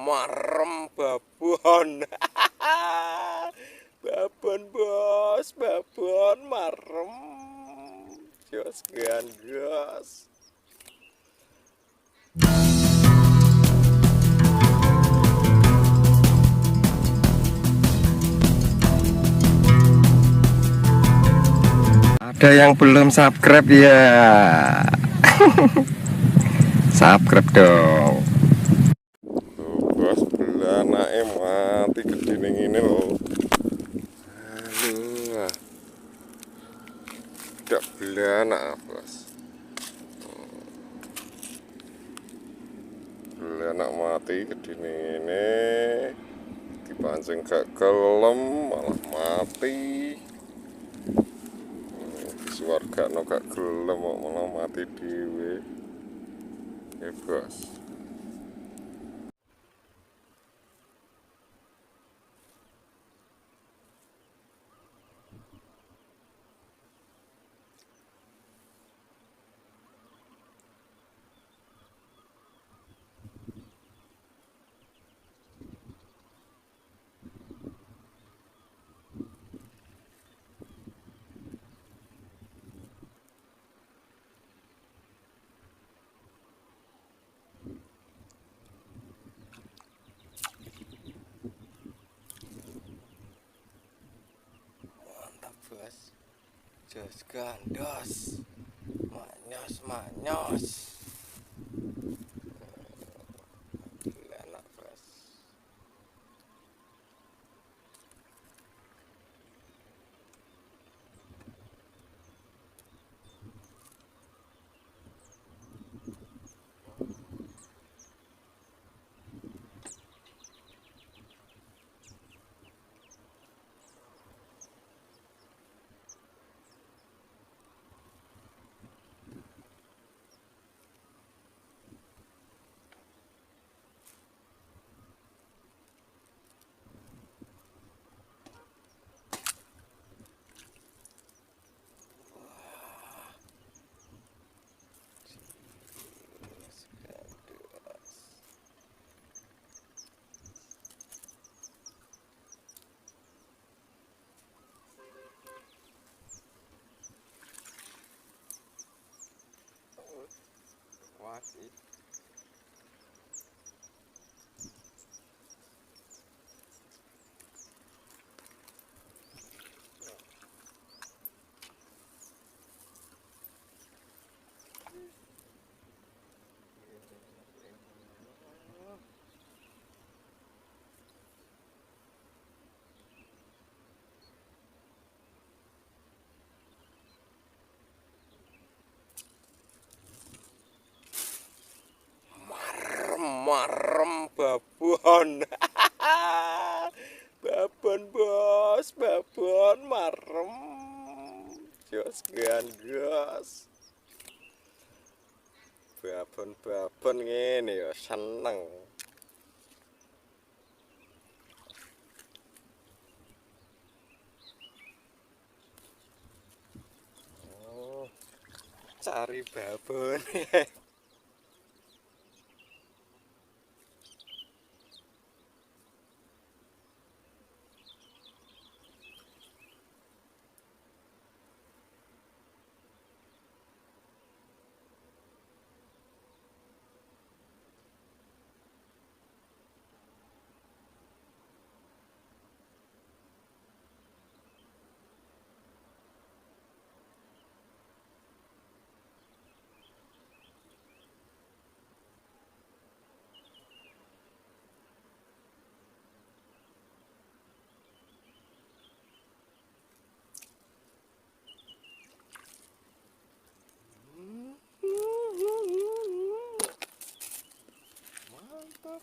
Marem babon. Babon bos, babon marem. Jos gandos. Ada yang belum subscribe ya. Subscribe dong. Bos, belanake mati gedene ngene lho. Aduh. Dak belanak, Bos. Belanak mati gedene ngene. Dipancing gak gelem malah mati. Disuwargakno gak gelem kok malah mati dhewe. Ya, Bos. Bos, jos gandos, manyos enak bos. Wati. Marem babon. Babon bos, babon marem. Jos gandos. Babon ngene ya seneng. Oh, cari babon.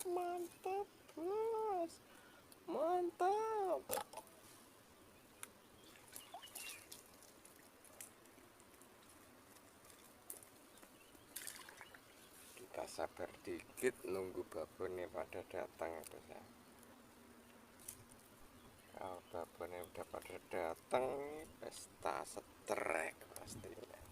Mantap bos, mantap. Kita sabar dikit nunggu babonnya pada datang ya bos ya. Kalau babonnya udah pada datang, pesta setrek pastinya.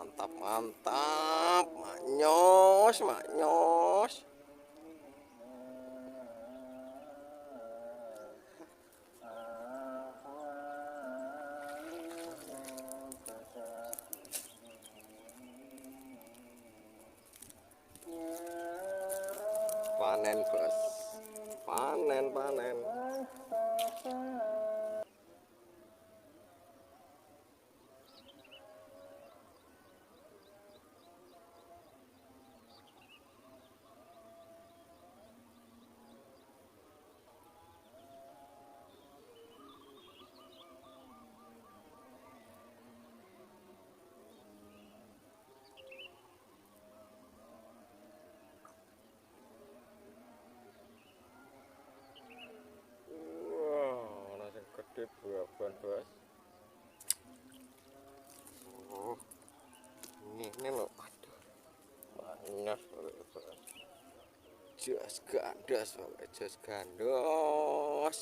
mantap mantap, manyos manyos. Panen bos, panen panen. Wow, nasi gede buah-buahan bos. Oh, ini loh, aduh, banyak bos. Jos gandos, jos gandos.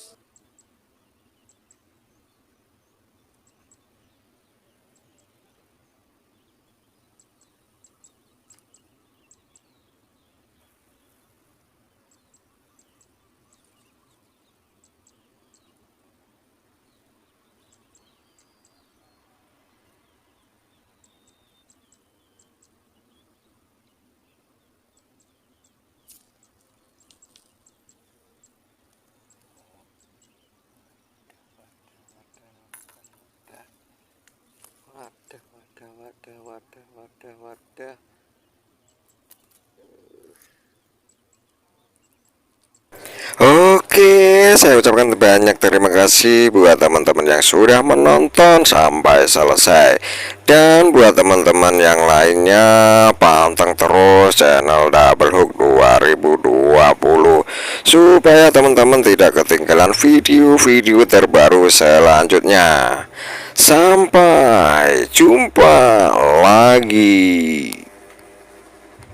Wadah. Oke, saya ucapkan banyak terima kasih buat teman-teman yang sudah menonton sampai selesai. Dan buat teman-teman yang lainnya, panteng terus channel Double Hook 2020 supaya teman-teman tidak ketinggalan video-video terbaru selanjutnya. Sampai jumpa lagi.